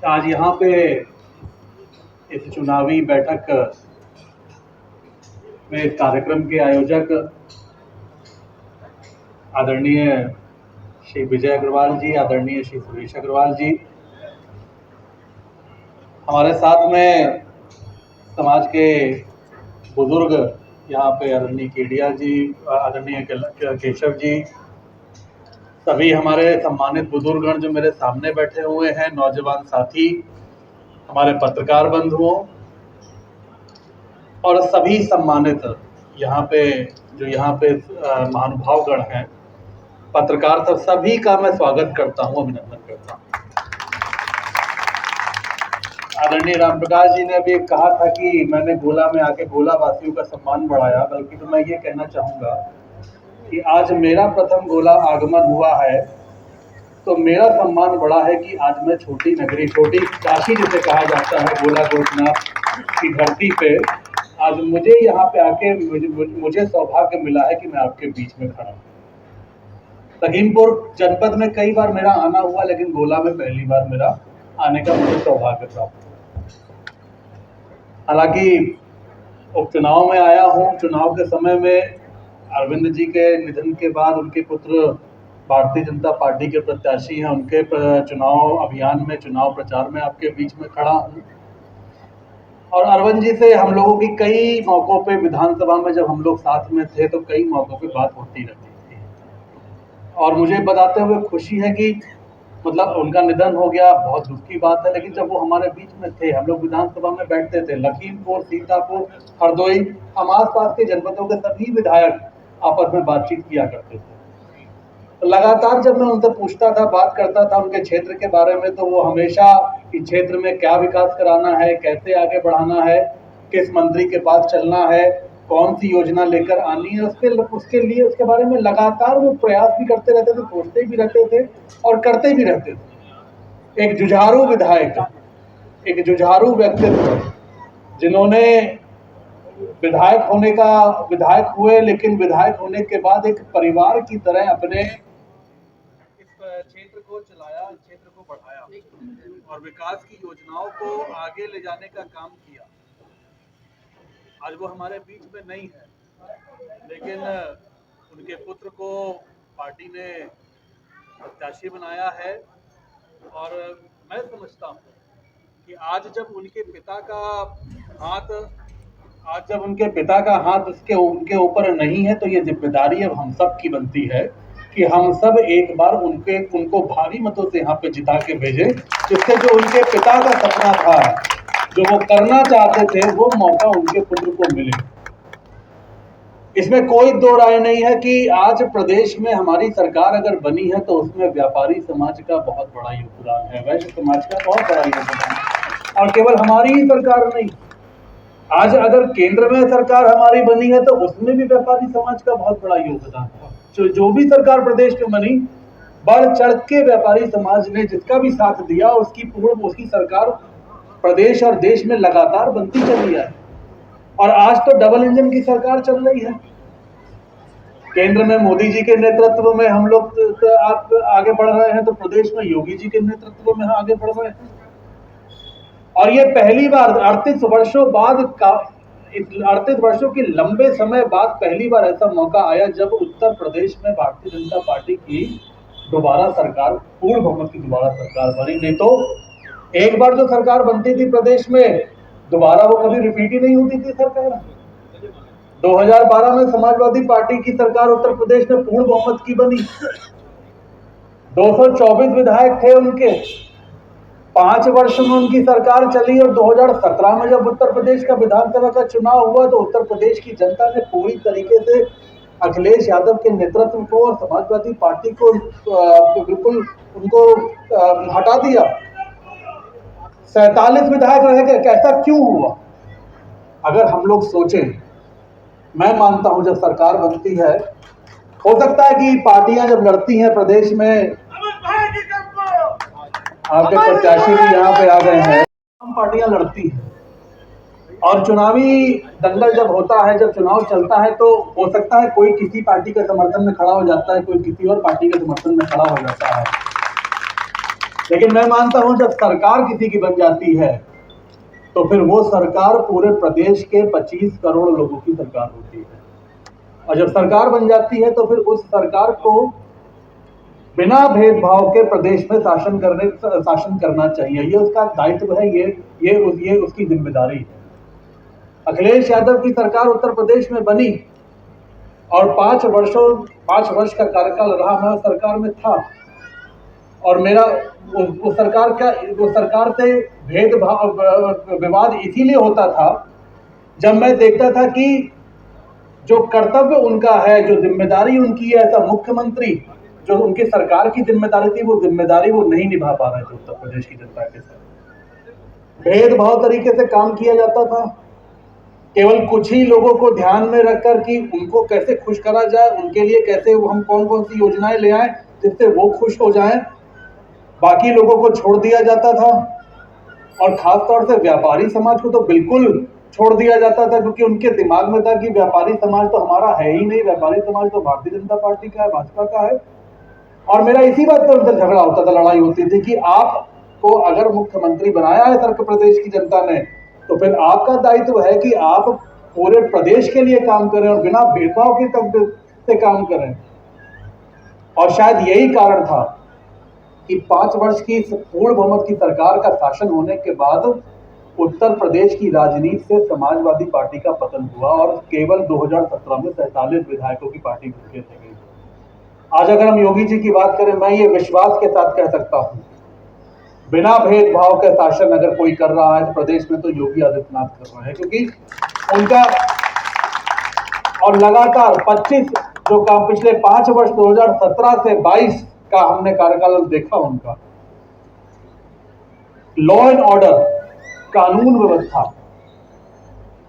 आज यहाँ पे इस चुनावी बैठक में इस कार्यक्रम के आयोजक आदरणीय श्री विजय अग्रवाल जी, आदरणीय श्री सुरेश अग्रवाल जी, हमारे साथ में समाज के बुजुर्ग यहाँ पे आदरणीय केडिया जी, आदरणीय केशव जी, सभी हमारे सम्मानित बुजुर्गगण जो मेरे सामने बैठे हुए हैं, नौजवान साथी, हमारे पत्रकार बंधुओं और सभी सम्मानित यहाँ पे महानुभावगण हैं, पत्रकार सब सभी का मैं स्वागत करता हूँ, अभिनंदन करता हूँ। आदरणीय राम प्रकाश जी ने भी कहा था कि मैंने गोला में आके गोला वासियों का सम्मान बढ़ाया, बल्कि तो मैं ये कहना चाहूँगा कि आज मेरा प्रथम गोला आगमन हुआ है तो मेरा सम्मान बढ़ा है कि आज मैं छोटी नगरी, छोटी काशी जिसे कहा जाता है, गोला गोरखनाथ की धरती पे आज मुझे यहाँ पे आके मुझे सौभाग्य मिला है कि मैं आपके बीच में खड़ा हूँ। लखीमपुर जनपद में कई बार मेरा आना हुआ, लेकिन गोला में पहली बार मेरा आने का मुझे सौभाग्य प्राप्त हुआ। हालांकि उपचुनाव में आया हूँ, चुनाव के समय में अरविंद जी के निधन के बाद उनके पुत्र भारतीय जनता पार्टी के प्रत्याशी हैं, उनके चुनाव अभियान में, चुनाव प्रचार में आपके बीच में खड़ा हूँ। और अरविंद जी से हम लोगों की कई मौक़ों पे विधानसभा में जब हम लोग साथ में थे तो कई मौक़ों पे बात होती रहती थी, और मुझे बताते हुए खुशी है कि मतलब उनका निधन हो गया, बहुत दुख की बात है, लेकिन जब वो हमारे बीच में थे, हम लोग विधानसभा में बैठते थे, लखीमपुर, सीतापुर, हरदोई, हम आसपास के जनपदों के सभी विधायक आपस में बातचीत किया करते थे। लगातार जब मैं उनसे पूछता था, बात करता था उनके क्षेत्र के बारे में, तो वो हमेशा इस क्षेत्र में क्या विकास कराना है, कैसे आगे बढ़ाना है, किस मंत्री के पास चलना है, कौन सी योजना लेकर आनी है, उसके बारे में लगातार वो प्रयास भी करते रहते थे, सोचते भी रहते थे और करते भी रहते थे। एक जुझारू विधायक, एक जुझारू व्यक्तित्व, जिन्होंने विधायक हुए, लेकिन विधायक होने के बाद एक परिवार की तरह अपने क्षेत्र को चलाया, क्षेत्र को बढ़ाया और विकास की योजनाओं को आगे ले जाने का काम किया। आज वो हमारे बीच में नहीं है, लेकिन उनके पुत्र को पार्टी ने प्रत्याशी बनाया है, और मैं समझता हूँ कि आज जब उनके पिता का हाथ उनके ऊपर नहीं है, तो ये जिम्मेदारी अब हम सब की बनती है कि हम सब एक बार उनको भारी मतों से यहाँ पे जिता के भेजें, जिससे जो उनके पिता का सपना था, जो वो करना चाहते थे, वो मौका उनके पुत्र को मिले। इसमें कोई दो राय नहीं है कि आज प्रदेश में हमारी सरकार अगर बनी है तो उसमें व्यापारी समाज का बहुत बड़ा योगदान है, वैश्य समाज का बहुत बड़ा योगदान है, और केवल हमारी ही सरकार नहीं, आज अगर केंद्र में सरकार हमारी बनी है तो उसमें भी व्यापारी समाज का बहुत बड़ा योगदान है। जो भी सरकार प्रदेश में बनी, बढ़ चढ़ के व्यापारी समाज ने जिसका भी साथ दिया, उसकी सरकार प्रदेश और देश में लगातार बनती चली है, और आज तो डबल इंजन की सरकार चल रही है। केंद्र में मोदी जी के नेतृत्व में हम लोग आप आगे बढ़ रहे हैं, तो प्रदेश में योगी जी के नेतृत्व में आगे बढ़ रहे हैं, और ये पहली बार 38 वर्षों के लंबे समय बाद पहली बार ऐसा मौका आया जब उत्तर प्रदेश में भारतीय जनता पार्टी की दोबारा सरकार, पूर्ण बहुमत की दोबारा सरकार बनी। नहीं तो एक बार जो सरकार बनती थी प्रदेश में, दोबारा वो कभी रिपीट ही नहीं होती थी सरकार। 2012 में समाजवादी पार्टी की सरकार उत्तर प्रदेश में पूर्ण बहुमत की बनी, 224 विधायक थे उनके, 5 वर्ष में उनकी सरकार चली, और 2017 में जब उत्तर प्रदेश का विधानसभा का चुनाव हुआ तो उत्तर प्रदेश की जनता ने पूरी तरीके से अखिलेश यादव के नेतृत्व को और समाजवादी पार्टी को बिल्कुल उनको हटा दिया। 47 विधायक रह गए। कैसा क्यों हुआ? अगर हम लोग सोचें, मैं मानता हूं जब सरकार बनती है, हो सकता है कि पार्टियां जब लड़ती हैं प्रदेश में, आपके प्रत्याशी भी यहाँ पे आ गए हैं, हम पार्टियां लड़ती हैं, और चुनावी दंगल जब होता है, जब चुनाव चलता है, तो हो सकता है कोई किसी पार्टी के समर्थन में खड़ा हो जाता है, कोई किसी और पार्टी के समर्थन में खड़ा हो जाता है, लेकिन मैं मानता हूं जब सरकार किसी की बन जाती है तो फिर वो सरकार पूरे प्रदेश के 25 करोड़ लोगों की सरकार होती है। और जब सरकार बन जाती है तो फिर उस सरकार को बिना भेदभाव के प्रदेश में शासन करना चाहिए। ये उसका दायित्व है, ये उसकी जिम्मेदारी है। अखिलेश यादव की सरकार उत्तर प्रदेश में बनी और 5 वर्ष का कार्यकाल रहा, मैं उस सरकार में था और मेरा उस सरकार से भेदभाव विवाद इसीलिए होता था जब मैं देखता था कि जो कर्तव्य उनका है, जो जिम्मेदारी उनकी है, ऐसा मुख्यमंत्री जो उनकी सरकार की जिम्मेदारी थी, वो जिम्मेदारी वो नहीं निभा पा रहे थे उत्तर प्रदेश की जनता के साथ। भेदभाव तरीके से काम किया जाता था, केवल कुछ ही लोगों को ध्यान में रखकर कि उनको कैसे खुश करा जाए, उनके लिए कैसे हम कौन कौन सी योजनाएं ले आए जिससे वो खुश हो जाएं, बाकी लोगों को छोड़ दिया जाता था। और खासतौर से व्यापारी समाज को तो बिल्कुल छोड़ दिया जाता था, क्योंकि उनके दिमाग में था कि व्यापारी समाज तो हमारा है ही नहीं, व्यापारी समाज तो भारतीय जनता पार्टी का है, भाजपा का है। और मेरा इसी बात पर उनसे झगड़ा होता था, लड़ाई होती थी कि आपको अगर मुख्यमंत्री बनाया है उत्तर प्रदेश की जनता ने तो फिर आपका दायित्व है कि आप पूरे प्रदेश के लिए काम करें और बिना भेदभाव के से काम करें। और शायद यही कारण था कि 5 वर्ष की पूर्ण बहुमत की सरकार का शासन होने के बाद उत्तर प्रदेश की राजनीति से समाजवादी पार्टी का पतन हुआ और केवल 2017 में 47 विधायकों की पार्टी रह गई। आज अगर हम योगी जी की बात करें, मैं ये विश्वास के साथ कह सकता हूं, बिना भेदभाव के शासन अगर कोई कर रहा है प्रदेश में तो योगी आदित्यनाथ कर रहे हैं, क्योंकि उनका और लगातार 25 जो काम पिछले 5 वर्ष 2017 से 22 का हमने कार्यकाल देखा, उनका लॉ एंड ऑर्डर, कानून व्यवस्था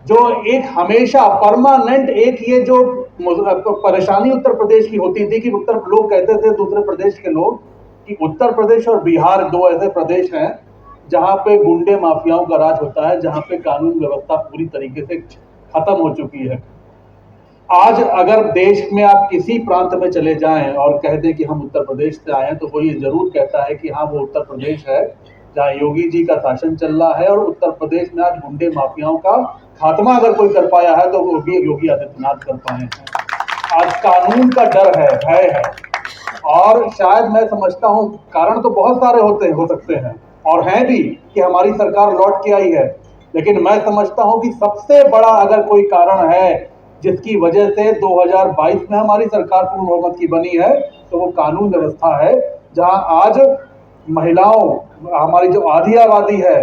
जो एक हमेशा परमानेंट एक ये जो परेशानी उत्तर प्रदेश की होती थी कि लोग कहते थे दूसरे प्रदेश के लोग कि उत्तर प्रदेश और बिहार 2 ऐसे प्रदेश हैं जहां पे गुंडे माफियाओं का राज होता है, जहां पे कानून व्यवस्था पूरी तरीके से खत्म हो चुकी है। आज अगर देश में आप किसी प्रांत में चले जाएं और कह दें कि हम उत्तर प्रदेश से आए हैं तो वो ये जरूर कहता है कि हाँ वो उत्तर प्रदेश है जहाँ योगी जी का शासन चल रहा है और उत्तर प्रदेश में आज गुंडे माफियाओं का खात्मा अगर कोई कर पाया है तो वो भी योगी आदित्यनाथ कर पाए हैं। आज कानून का डर है, भय है, और शायद मैं समझता हूँ कारण तो बहुत सारे हो सकते हैं और हैं भी कि हमारी सरकार लौट के आई है, लेकिन मैं समझता हूँ कि सबसे बड़ा अगर कोई कारण है जिसकी वजह से 2022 में हमारी सरकार पूर्ण बहुमत की बनी है तो वो कानून व्यवस्था है, जहां आज महिलाओं, हमारी जो आधी आबादी है,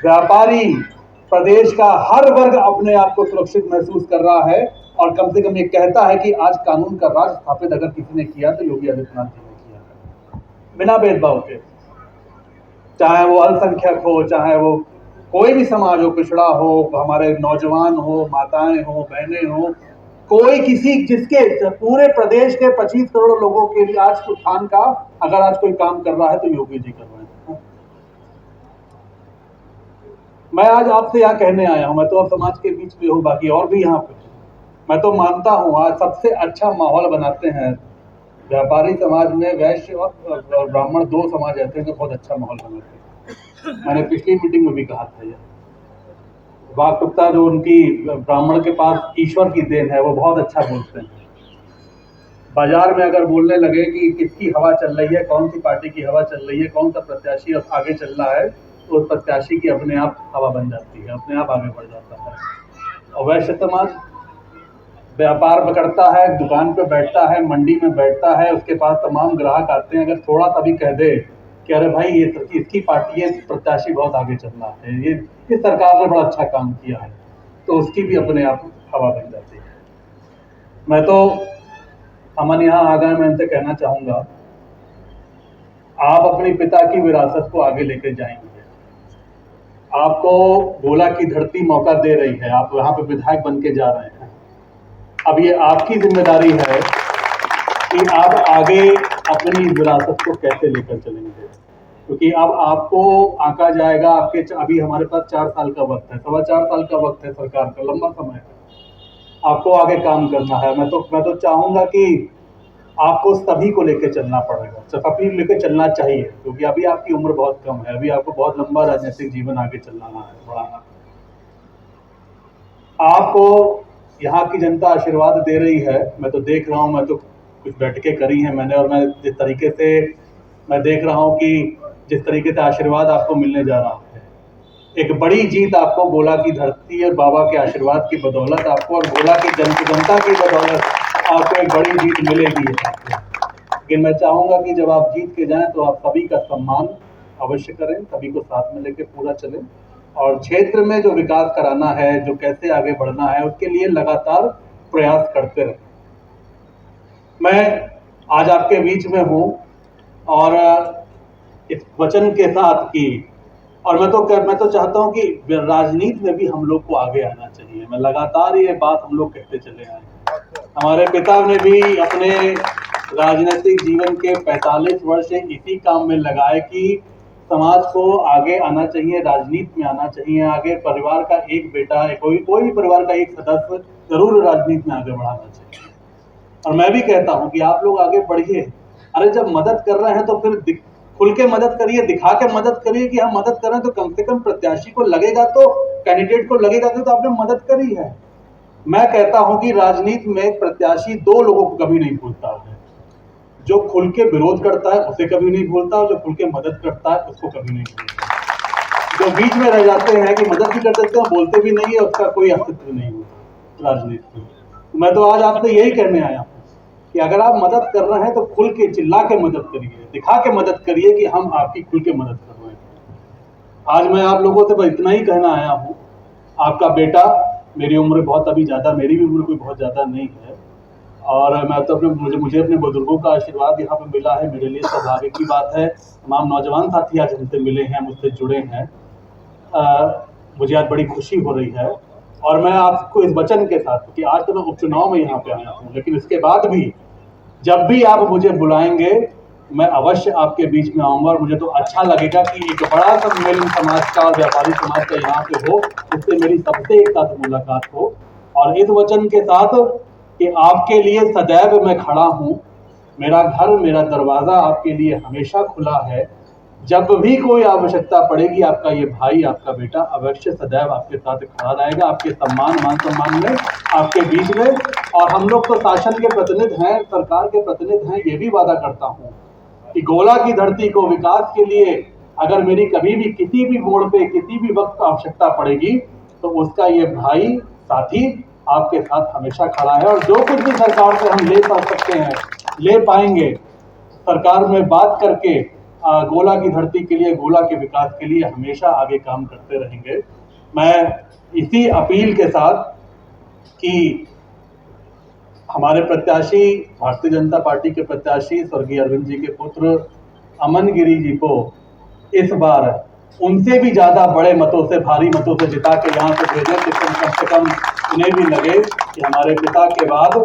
व्यापारी, प्रदेश का हर वर्ग अपने आप को सुरक्षित महसूस कर रहा है और कम से कम ये कहता है कि आज कानून का राज स्थापित अगर किसी ने किया तो योगी आदित्यनाथ जी ने किया है, बिना भेदभाव के। चाहे वो अल्पसंख्यक हो, चाहे वो कोई भी समाज हो, पिछड़ा हो, हमारे नौजवान हो, माताएं हो, बहनें हो, कोई जिसके पूरे प्रदेश के 25 करोड़ लोगों के लिए आज उत्थान का अगर आज कोई काम कर रहा है तो योगी जी कर रहे हैं। मैं आज आपसे यहाँ कहने आया हूं, मैं तो अब समाज के बीच में हूँ, बाकी और भी यहाँ पे मैं तो मानता हूँ आज सबसे अच्छा माहौल बनाते हैं व्यापारी समाज में, वैश्य और ब्राह्मण 2 समाज ऐसे हैं जो बहुत अच्छा माहौल बनाते हैं। मैंने पिछली मीटिंग में भी कहा था ये वाक्पटुता जो उनकी ब्राह्मण के पास ईश्वर की देन है, वो बहुत अच्छा बोलते हैं। बाजार में अगर बोलने लगे कि किसकी हवा चल रही है, कौन सी पार्टी की हवा चल रही है, कौन सा प्रत्याशी आगे चल रहा है, तो उस प्रत्याशी की अपने आप हवा बन जाती है, अपने आप आगे बढ़ जाता है। और वैश्य समाज व्यापार करता है, दुकान पे बैठता है, मंडी में बैठता है, उसके पास तमाम ग्राहक आते हैं, अगर थोड़ा सा भी कह दे कि अरे भाई ये इसकी पार्टी है, प्रत्याशी बहुत आगे चल रहा है, ये सरकार ने बड़ा अच्छा काम किया है, तो उसकी भी अपने आप हवा बन जाती है। मैं तो अमन यहाँ आ गए, मैं इनसे कहना चाहूंगा आप अपने पिता की विरासत को आगे लेकर जाएंगे। आपको गोला की धरती मौका दे रही है, आप यहाँ पे विधायक बन के जा रहे हैं। अब ये आपकी जिम्मेदारी है कि आप आगे अपनी विरासत को कैसे लेकर चलेंगे, क्योंकि अब आपको आंका जाएगा। आपके अभी हमारे पास 4 साल का वक्त है, 4.25 साल का वक्त है, सरकार का लंबा समय है, आपको आगे काम करना है। मैं तो चाहूंगा कि आपको सभी को लेकर चलना पड़ेगा। सिर्फ अपील लेकर चलना चाहिए, क्योंकि अभी आपकी उम्र बहुत कम है, अभी आपको बहुत लंबा राजनीतिक जीवन आगे चलाना है, बढ़ाना है। आपको यहाँ की जनता आशीर्वाद दे रही है, मैं तो देख रहा हूँ, मैं तो कुछ बैठकें करी हैं मैंने, और मैं जिस तरीके से मैं देख रहा हूँ कि जिस तरीके से आशीर्वाद आपको मिलने जा रहा है, एक बड़ी जीत आपको गोला की धरती और बाबा के आशीर्वाद की बदौलत आपको, और गोला की जनता की बदौलत आपको एक बड़ी जीत मिलेगी। लेकिन मैं चाहूँगा कि जब आप जीत के जाएं तो आप सभी का सम्मान अवश्य करें, सभी को साथ में लेके पूरा चलें, और क्षेत्र में जो विकास कराना है, जो कैसे आगे बढ़ना है, उसके लिए लगातार प्रयास करते रहें। मैं आज आपके बीच में हूँ और इस वचन के साथ कि, और मैं तो चाहता हूँ कि राजनीति में भी हम लोग को आगे आना चाहिए। मैं लगातार ये बात हम लोग कहते चले आए हैं। हमारे पिता ने भी अपने राजनीतिक जीवन के 45 वर्ष इसी काम में लगाए कि समाज को आगे आना चाहिए, राजनीति में आना चाहिए, आगे परिवार का एक बेटा, कोई भी परिवार का एक सदस्य जरूर राजनीति में आगे बढ़ाना चाहिए। और मैं भी कहता हूं कि आप लोग आगे बढ़िए। अरे जब मदद कर रहे हैं तो फिर खुल के मदद करिए, दिखा के मदद करिए कि हम मदद कर रहे हैं, तो कम से कम प्रत्याशी को लगेगा, तो कैंडिडेट को लगेगा तो आपने मदद करी है। मैं कहता हूं कि राजनीति में प्रत्याशी दो लोगों को कभी नहीं भूलता है, जो खुल के विरोध करता है उसे कभी नहीं भूलता, और जो खुल के मदद करता है उसको कभी नहीं भूलता। जो बीच में रह जाते हैं कि मदद भी कर देते हैं, बोलते भी नहीं है, उसका कोई अस्तित्व नहीं होता राजनीति में। मैं तो आज आपसे यही कहने आया हूं कि अगर आप मदद कर रहे हैं तो खुल के चिल्ला के मदद करिए, दिखा के मदद करिए कि हम आपकी खुल के मदद कर रहे हैं। आज मैं आप लोगों से बस इतना ही कहना आया हूँ, आपका बेटा, मेरी उम्र बहुत अभी ज़्यादा, मेरी भी उम्र कोई बहुत ज़्यादा नहीं है, और मैं तो मुझे अपने बुजुर्गों का आशीर्वाद यहाँ पे मिला है, मेरे लिए सौभाग्य की बात है। तमाम नौजवान साथी आज हमसे मिले हैं, मुझसे जुड़े हैं, मुझे आज बड़ी खुशी हो रही है। और मैं आपको इस वचन के साथ, कि आज तो मैं उपचुनाव में यहाँ पे आया हूँ, लेकिन इसके बाद भी जब भी आप मुझे बुलाएंगे मैं अवश्य आपके बीच में आऊँगा, और मुझे तो अच्छा लगेगा कि एक बड़ा सम्मेलन समाज का और व्यापारी समाज का यहाँ पे हो, जिससे मेरी सबसे एक साथ मुलाकात हो, और इस वचन के साथ कि आपके लिए सदैव मैं खड़ा हूँ, मेरा घर, मेरा दरवाज़ा आपके लिए हमेशा खुला है। जब भी कोई आवश्यकता पड़ेगी, आपका ये भाई, आपका बेटा अवश्य सदैव आपके साथ खड़ा रहेगा, आपके मान सम्मान में, आपके बीच में। और हम लोग तो शासन के प्रतिनिधि हैं, सरकार के प्रतिनिधि हैं, ये भी वादा करता हूँ कि गोला की धरती को विकास के लिए अगर मेरी कभी भी किसी भी मोड़ पे किसी भी वक्त आवश्यकता पड़ेगी, तो उसका ये भाई, साथी आपके साथ हमेशा खड़ा है। और जो कुछ भी सरकार से हम ले पा सकते हैं, ले पाएंगे, सरकार में बात करके गोला की धरती के लिए, गोला के विकास के लिए हमेशा आगे काम करते रहेंगे। मैं इसी अपील के साथ कि हमारे प्रत्याशी, भारतीय जनता पार्टी के प्रत्याशी स्वर्गीय अरविंद जी के पुत्र अमन गिरी जी को इस बार उनसे भी ज्यादा बड़े मतों से, भारी मतों से जिता के यहाँ से भेजें, जिससे कम से कम उन्हें भी लगे कि हमारे पिता के बाद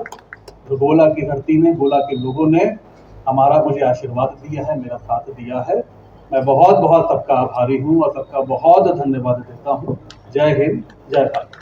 गोला की धरती ने, गोला के लोगों ने मुझे आशीर्वाद दिया है, मेरा साथ दिया है। मैं बहुत बहुत सबका आभारी हूँ और सबका बहुत धन्यवाद देता हूँ। जय हिंद, जय भारत।